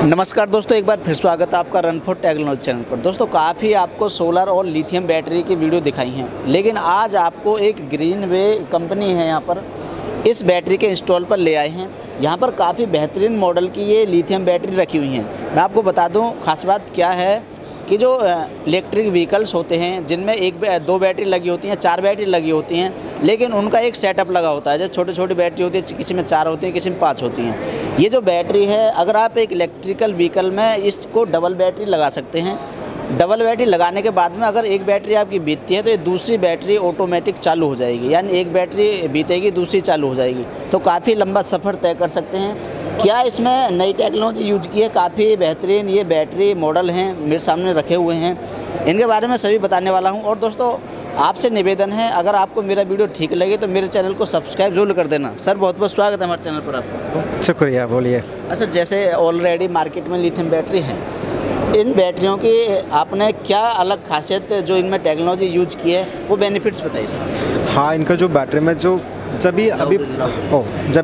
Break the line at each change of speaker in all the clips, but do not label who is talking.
नमस्कार दोस्तों, एक बार फिर स्वागत है आपका रन फॉर टेक्नोलॉजी चैनल पर। दोस्तों काफ़ी आपको सोलर और लिथियम बैटरी की वीडियो दिखाई हैं, लेकिन आज आपको एक ग्रीनवे कंपनी है यहाँ पर इस बैटरी के इंस्टॉल पर ले आए हैं। यहाँ पर काफ़ी बेहतरीन मॉडल की ये लिथियम बैटरी रखी हुई हैं। मैं आपको बता दूँ खास बात क्या है कि जो इलेक्ट्रिक व्हीकल्स होते हैं जिनमें दो बैटरी लगी होती हैं, 4 बैटरी लगी होती हैं, लेकिन उनका एक सेटअप लगा होता है। जैसे छोटी छोटी बैटरी होती है, किसी में 4 होती हैं, किसी में 5 होती हैं। ये जो बैटरी है, अगर आप एक इलेक्ट्रिकल व्हीकल में इसको डबल बैटरी लगा सकते हैं। डबल बैटरी लगाने के बाद में अगर एक बैटरी आपकी बीतती है तो ये दूसरी बैटरी ऑटोमेटिक चालू हो जाएगी, यानी एक बैटरी बीतेगी दूसरी चालू हो जाएगी, तो काफ़ी लंबा सफ़र तय कर सकते हैं। क्या इसमें नई टेक्नोलॉजी यूज की है, काफ़ी बेहतरीन ये बैटरी मॉडल हैं मेरे सामने रखे हुए हैं, इनके बारे में सभी बताने वाला हूं। और दोस्तों आपसे निवेदन है, अगर आपको मेरा वीडियो ठीक लगे तो मेरे चैनल को सब्सक्राइब जरूर कर देना। सर बहुत बहुत स्वागत है हमारे चैनल पर आपका।
शुक्रिया, बोलिए।
सर जैसे ऑलरेडी मार्केट में लिथियम बैटरी है, इन बैटरियों की आपने क्या अलग खासियत जो इनमें टेक्नोलॉजी यूज की है वो बेनिफिट्स बताइए सर।
हाँ, इनका जो बैटरी में जो जब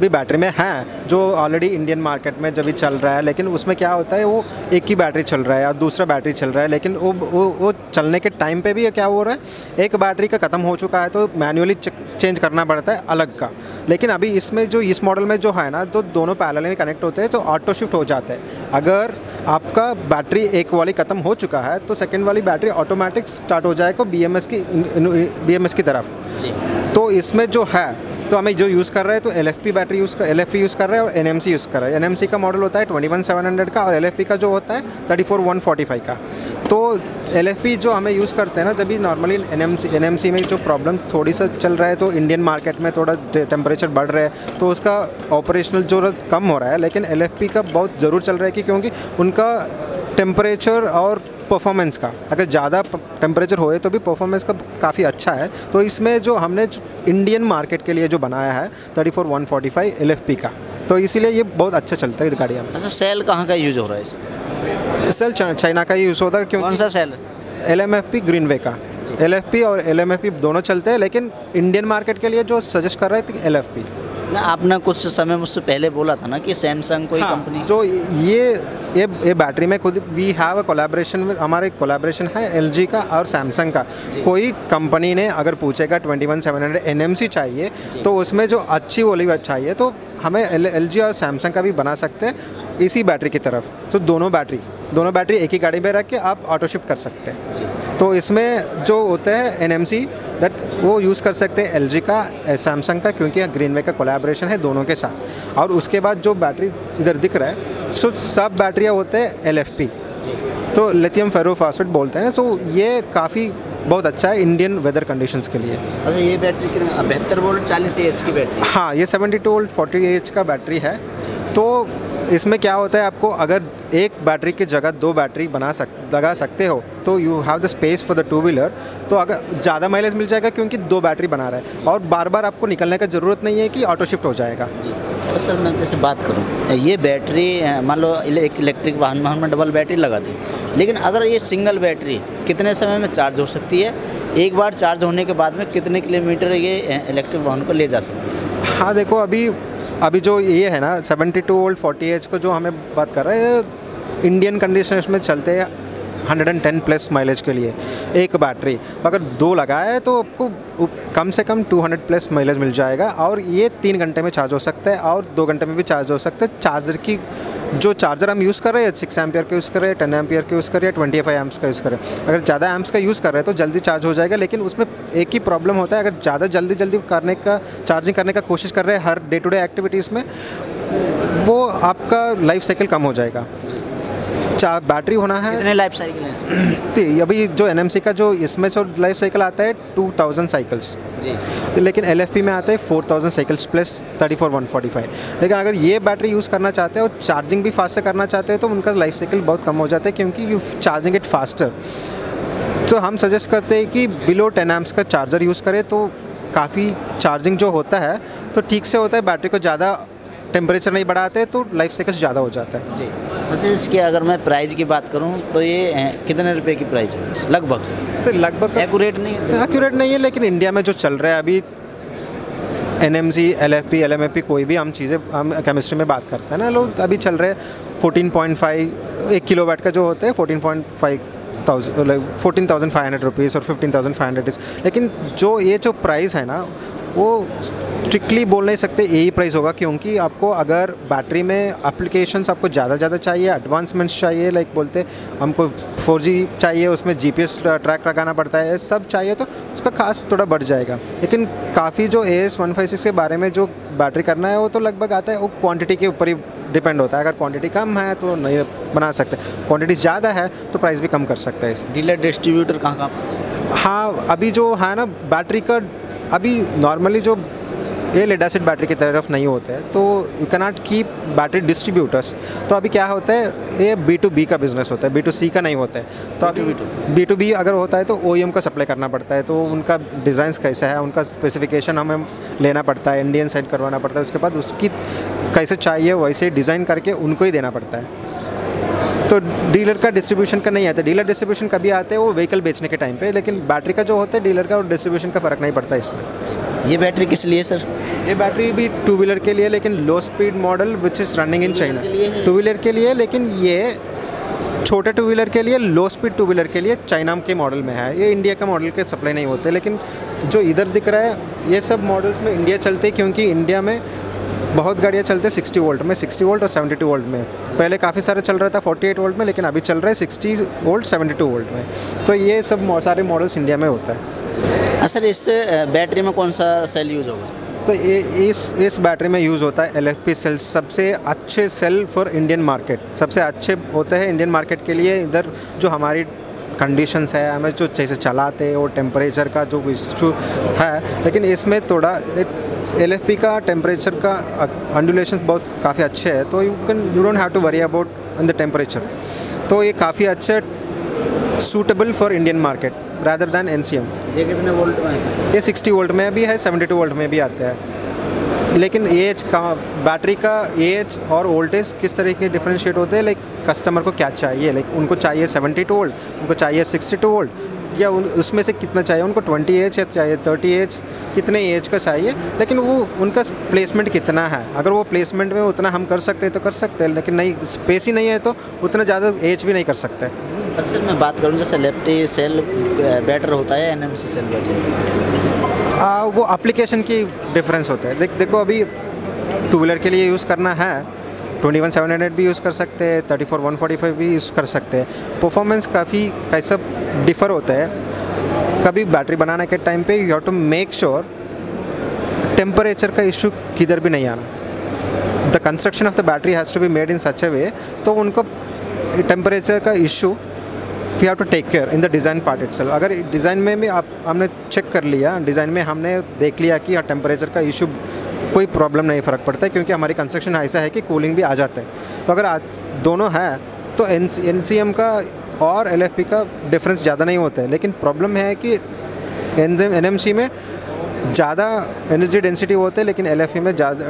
भी बैटरी में है जो ऑलरेडी इंडियन मार्केट में जब भी चल रहा है, लेकिन उसमें क्या होता है वो एक ही बैटरी चल रहा है और दूसरा बैटरी चल रहा है, लेकिन वो चलने के टाइम पे भी क्या हो रहा है, एक बैटरी का ख़त्म हो चुका है तो मैन्युअली चेंज करना पड़ता है अलग का। लेकिन अभी इसमें जो इस मॉडल में जो है ना, तो दोनों पैरेलल में कनेक्ट होते हैं तो ऑटो शिफ्ट हो जाते हैं। अगर आपका बैटरी एक वाली ख़त्म हो चुका है तो सेकेंड वाली बैटरी ऑटोमेटिक स्टार्ट हो जाएगा BMS की तरफ जी। तो इसमें जो है तो हमें जो यूज़ कर रहे हैं तो LFP बैटरी यूज़ कर रहे हैं और NMC यूज़ कर रहे हैं। NMC का मॉडल होता है 21700 का और LFP का जो होता है 34145 का। तो LFP जो हमें यूज़ करते हैं ना, जब भी नॉर्मली NMC में जो प्रॉब्लम थोड़ी सा चल रहा है तो इंडियन मार्केट में थोड़ा टेम्परेचर बढ़ रहा है तो उसका ऑपरेशनल जो कम हो रहा है, लेकिन LFP का बहुत ज़रूर चल रहा है क्योंकि उनका टेम्परेचर और परफॉर्मेंस का, अगर ज़्यादा टेम्परेचर होए तो भी परफॉर्मेंस का काफ़ी अच्छा है। तो इसमें जो हमने इंडियन मार्केट के लिए जो बनाया है 34145 LFP का, तो इसीलिए ये बहुत अच्छा चलता है गाड़ियाँ में।
अच्छा, सेल कहाँ का यूज हो रहा है इसमें?
सेल चाइना का यूज़ होता है। क्योंकि
कौन सा सेल है?
LMFP ग्रीनवे का। LFP और LMFP दोनों चलते हैं, लेकिन इंडियन मार्केट के लिए जो सजेस्ट कर रहे थे LFP।
आपने कुछ समय मुझसे पहले बोला था ना कि सैमसंग कोई कंपनी,
जो ये बैटरी में खुद वी हैव अ कोलैबोरेशन में, हमारे कोलैबोरेशन है LG का और सैमसंग का। कोई कंपनी ने अगर पूछेगा 21700 NMC चाहिए तो उसमें जो अच्छी वाली चाहिए तो हमें LG और सैमसंग का भी बना सकते हैं इसी बैटरी की तरफ। तो दोनों बैटरी एक ही गाड़ी में रख के आप ऑटो शिफ्ट कर सकते हैं। तो इसमें जो होता है NMC वो यूज़ कर सकते हैं LG का, सैमसंग का, क्योंकि ग्रीनवे का कोलैबोरेशन है दोनों के साथ। और उसके बाद जो बैटरी इधर दिख रहा है सो सब बैटरियाँ होते हैं LFP, तो लिथियम फेरोफॉस्फेट बोलते हैं। तो ये काफ़ी बहुत अच्छा है इंडियन वेदर कंडीशंस के लिए।
अच्छा, ये बैटरी कितना 72 वोल्ट 40 AH की बैटरी?
हाँ, ये 72 वोल्ट 40 AH का बैटरी है। तो इसमें क्या होता है, आपको अगर एक बैटरी की जगह 2 बैटरी लगा सकते हो तो you have the space for the 2 wheeler. तो अगर ज़्यादा माइलेज मिल जाएगा क्योंकि 2 बैटरी बना रहा है और बार बार आपको निकलने का ज़रूरत नहीं है कि ऑटो शिफ्ट हो जाएगा जी।
तो सर मैं जैसे बात करूं, ये बैटरी मान लो एक इलेक्ट्रिक वाहन में हमने डबल बैटरी लगा दी, लेकिन अगर ये सिंगल बैटरी कितने समय में चार्ज हो सकती है? एक बार चार्ज होने के बाद में कितने किलोमीटर ये इलेक्ट्रिक वाहन को ले जा सकती है?
हाँ देखो, अभी जो ये है ना 72 वोल्ट 40 AH को जो हमें बात कर रहे हैं, इंडियन कंडीशंस में चलते हैं 110 प्लस माइलेज के लिए एक बैटरी। अगर 2 लगाए तो आपको कम से कम 200 प्लस माइलेज मिल जाएगा और ये 3 घंटे में चार्ज हो सकता है और 2 घंटे में भी चार्ज हो सकता है। चार्जर की जो चार्जर हम यूज़ कर रहे हैं 6 एम्पियर का यूज़ कर रहे हैं, 10 एम्पियर का यूज़ कर रहे हैं, 25 एम्प्स का यूज़ कर रहे हैं। अगर ज़्यादा एम्प्स का यूज़ कर रहे हैं तो जल्दी चार्ज हो जाएगा, लेकिन उसमें एक ही प्रॉब्लम होता है, अगर ज़्यादा जल्दी चार्जिंग करने का कोशिश कर रहे हैं हर डे टू डे एक्टिविटीज़ में, वो आपका लाइफ साइकिल कम हो जाएगा। बैटरी होना है।
कितने लाइफ साइकिल है इसमें?
अभी जो NMC का जो इसमें जो लाइफ साइकिल आता है 2000 साइकिल्स जी, लेकिन LFP में आता है 4000 साइकिल्स प्लस 34145। लेकिन अगर ये बैटरी यूज़ करना चाहते हैं और चार्जिंग भी फास्ट से करना चाहते हैं तो उनका लाइफ साइकिल बहुत कम हो जाता है क्योंकि यू चार्जिंग इट फास्टर। तो हम सजेस्ट करते हैं कि बिलो 10 एम्प्स का चार्जर यूज़ करें तो काफ़ी चार्जिंग जो होता है तो ठीक से होता है, बैटरी को ज़्यादा टेम्परेचर नहीं बढ़ाते तो लाइफ साइकिल ज़्यादा हो जाता है जी।
वैसे इसकी अगर मैं प्राइस की बात करूं तो ये कितने रुपए की प्राइस है लगभग?
तो लगभग
एक्यूरेट नहीं है,
लेकिन इंडिया में जो चल रहा है अभी NMC, LFP, LMFP कोई भी हम चीज़ें हम केमिस्ट्री में बात करते हैं ना, लोग अभी चल रहे हैं 14.5 1 किलोवाट का जो होता है 14,500 रुपीज़ और 15,500। लेकिन जो प्राइस है ना वो स्ट्रिक्टली बोल नहीं सकते यही प्राइस होगा, क्योंकि आपको अगर बैटरी में एप्लीकेशंस आपको ज़्यादा चाहिए, एडवांसमेंट्स चाहिए, लाइक बोलते हमको 4G चाहिए, उसमें GPS ट्रैक लगाना पड़ता है, सब चाहिए तो उसका कास्ट थोड़ा बढ़ जाएगा। लेकिन काफ़ी जो AS156 के बारे में जो बैटरी करना है वो तो लगभग आता है, वो क्वांटिटी के ऊपर ही डिपेंड होता है। अगर क्वांटिटी कम है तो नहीं बना सकते, क्वांटिटी ज़्यादा है तो प्राइस भी कम कर सकते हैं।
डीलर डिस्ट्रीब्यूटर कहाँ?
हाँ, अभी जो है ना बैटरी का, अभी नॉर्मली जो ये लेड एसिड बैटरी की तरफ नहीं होते हैं, तो you can not keep battery distributors. तो अभी क्या होता है, ये B2B का बिज़नेस होता है, B2C का नहीं होता है। तो अभी B2B अगर होता है तो OEM का सप्लाई करना पड़ता है, तो उनका डिज़ाइंस कैसा है, उनका स्पेसिफिकेशन हमें लेना पड़ता है, इंडियन साइड करवाना पड़ता है, उसके बाद उसकी कैसे चाहिए वैसे डिज़ाइन करके उनको ही देना पड़ता है। तो डीलर का डिस्ट्रीब्यूशन का नहीं आता। डीलर डिस्ट्रीब्यूशन कभी आते हैं वो व्हीकल बेचने के टाइम पे, लेकिन बैटरी का जो होता है डीलर का और डिस्ट्रीब्यूशन का फ़र्क नहीं पड़ता इसमें।
ये बैटरी किस लिए सर?
ये बैटरी भी 2 व्हीलर के लिए, लेकिन लो speed model which is running in China. 2 wheeler के लिए, लेकिन ये छोटे 2 व्हीलर के लिए, लो स्पीड 2 व्हीलर के लिए चाइना के मॉडल में है। ये इंडिया का मॉडल के सप्लाई नहीं होते। लेकिन जो इधर दिख रहा है ये सब मॉडल्स में इंडिया चलते, क्योंकि इंडिया में बहुत गाड़ियाँ चलते 60 वोल्ट में, 60 वोल्ट और 72 वोल्ट में। पहले काफ़ी सारे चल रहा था 48 वोल्ट में, लेकिन अभी चल रहा है 60 वोल्ट 72 वोल्ट में। तो ये सब सारे मॉडल्स इंडिया में होता है।
सर इस बैटरी में कौन सा सेल यूज़ होगा?
सो इस बैटरी में यूज़ होता है LFP सेल। सबसे अच्छे सेल फॉर इंडियन मार्केट, सबसे अच्छे होते हैं इंडियन मार्केट के लिए। इधर जो हमारी कंडीशंस है, हमें जो जैसे चलाते हैं, वो टेम्परेचर का जो इशू है, लेकिन इसमें थोड़ा LFP का टेम्परेचर का अंडुलेशन बहुत काफ़ी अच्छे है, तो you don't have to worry about in the temperature. तो ये काफ़ी अच्छे suitable for Indian market rather than NCM।
ये कितने वोल्ट में है?
ये 60 वोल्ट में भी है, 72 वोल्ट में भी आता है। लेकिन एज का बैटरी का एज और वोल्टेज किस तरह के डिफ्रेंशिएट होते हैं, लाइक कस्टमर को क्या चाहिए, लाइक उनको चाहिए 72 वोल्ट, उनको चाहिए 62 वोल्ट, या उसमें से कितना चाहिए उनको, 20 एज या चाहिए 30 एज, कितने एज का चाहिए। लेकिन वो उनका प्लेसमेंट कितना है, अगर वो प्लेसमेंट में उतना हम कर सकते हैं तो कर सकते हैं, लेकिन नहीं स्पेस ही नहीं है तो उतना ज़्यादा एज भी नहीं कर सकते।
सर मैं बात करूँ जैसे LFP सेल बेटर होता है NMC सेल बेटर?
वो एप्लीकेशन की डिफरेंस होता है। देखो अभी 2 व्हीलर के लिए यूज़ करना है 21700 भी यूज़ कर सकते हैं, 34145 भी यूज़ कर सकते हैं। परफॉर्मेंस काफ़ी कैसा डिफ़र होता है। कभी बैटरी बनाने के टाइम पे you have to make sure temperature का इशू किधर भी नहीं आना। The construction of the battery has to be made in such a way, तो उनको टेम्परेचर का issue we have to take care in the design part itself. अगर design में भी हमने चेक कर लिया, डिज़ाइन में हमने देख लिया कि टेम्परेचर का इशू कोई प्रॉब्लम नहीं, फ़र्क पड़ता है, क्योंकि हमारी कंस्ट्रक्शन ऐसा है कि कूलिंग भी आ जाता है। तो अगर दोनों है तो NCM का और LFP का डिफरेंस ज़्यादा नहीं होता है। लेकिन प्रॉब्लम है कि NMC में ज़्यादा एनर्जी डेंसिटी होते हैं, लेकिन LFP में ज़्यादा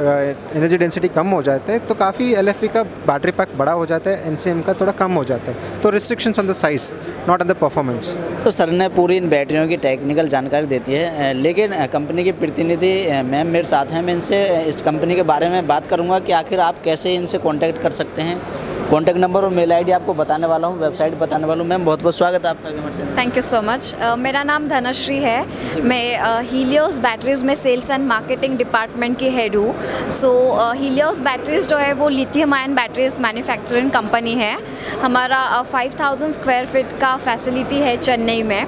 एनर्जी डेंसिटी कम हो जाते हैं, तो काफ़ी LFP का बैटरी पैक बड़ा हो जाता है, NCM का थोड़ा कम हो जाता है। तो restrictions on the size, not on the performance.
तो सर ने पूरी इन बैटरियों की टेक्निकल जानकारी देती है, लेकिन कंपनी के प्रतिनिधि मैम मेरे साथ हैं। मैं इनसे इस कंपनी के बारे में बात करूँगा कि आखिर आप कैसे इनसे कॉन्टैक्ट कर सकते हैं। कॉन्टैक्ट नंबर और मेल ID आपको बताने वाला हूँ, वेबसाइट बताने वाला हूँ। मैम बहुत बहुत स्वागत है आपका हमारे channel.
Thank you so much. मेरा नाम धनश्री है। मैं हीलियोस बैटरीज़ में सेल्स एंड मार्केटिंग डिपार्टमेंट की हेड हूँ। सो हीलियोस बैटरीज़ जो है वो lithium ion batteries manufacturing company है। हमारा 5000 स्क्वायर फीट का फैसिलिटी है चेन्नई में।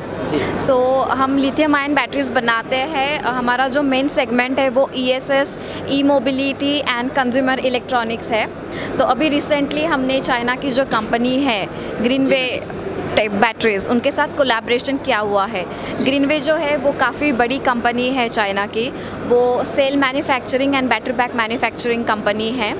सो हम लिथियम आयन बैटरीज बनाते हैं। हमारा जो मेन सेगमेंट है वो ESS, E mobility and consumer electronics है। तो अभी रिसेंटली हमने चाइना की जो कंपनी है ग्रीनवे बैटरीज, उनके साथ कोलैबोरेशन किया हुआ है। ग्रीनवे जो है वो काफ़ी बड़ी कंपनी है चाइना की। वो cell manufacturing and battery pack manufacturing company है।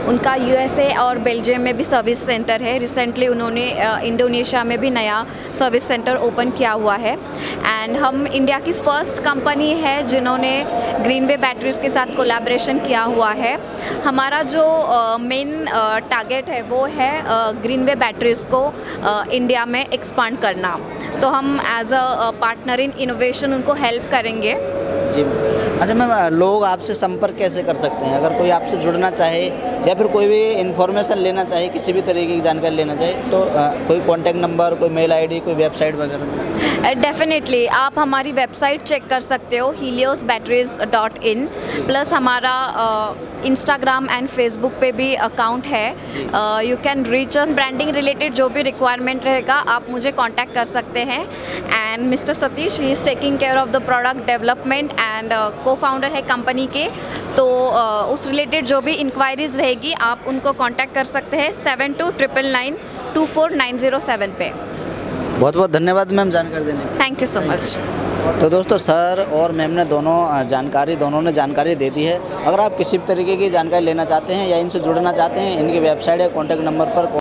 उनका USA और बेल्जियम में भी सर्विस सेंटर है। रिसेंटली उन्होंने इंडोनेशिया में भी नया सर्विस सेंटर ओपन किया हुआ है। एंड हम इंडिया की फर्स्ट कंपनी है जिन्होंने ग्रीनवे बैटरीज के साथ कोलैबोरेशन किया हुआ है। हमारा जो मेन टारगेट है वो है ग्रीनवे बैटरीज को इंडिया में एक्सपांड करना। तो हम as a partner in innovation उनको हेल्प करेंगे।
जी मैम। अच्छा मैम, लोग आपसे संपर्क कैसे कर सकते हैं? अगर कोई आपसे जुड़ना चाहे या फिर कोई भी इन्फॉर्मेशन लेना चाहे, किसी भी तरीके की जानकारी लेना चाहे, तो कोई कॉन्टैक्ट नंबर, कोई मेल आईडी, कोई वेबसाइट वगैरह?
डेफिनेटली आप हमारी वेबसाइट चेक कर सकते हो heliosbatteries.in, प्लस हमारा इंस्टाग्राम एंड फेसबुक पे भी अकाउंट है। You can reach on branding related जो भी रिक्वायरमेंट रहेगा आप मुझे कांटेक्ट कर सकते हैं। And mister Satish he is taking care of the product development and को फाउंडर है कंपनी के, तो उस रिलेटेड जो भी इंक्वायरीज़ रहेगी आप उनको कांटेक्ट कर सकते हैं 7299924907 पे।
बहुत बहुत धन्यवाद मैम जानकारी देने के लिए।
Thank you so much.
तो दोस्तों, सर और मैम ने दोनों ने जानकारी दे दी है। अगर आप किसी भी तरीके की जानकारी लेना चाहते हैं या इनसे जुड़ना चाहते हैं, इनकी वेबसाइट या कॉन्टैक्ट नंबर पर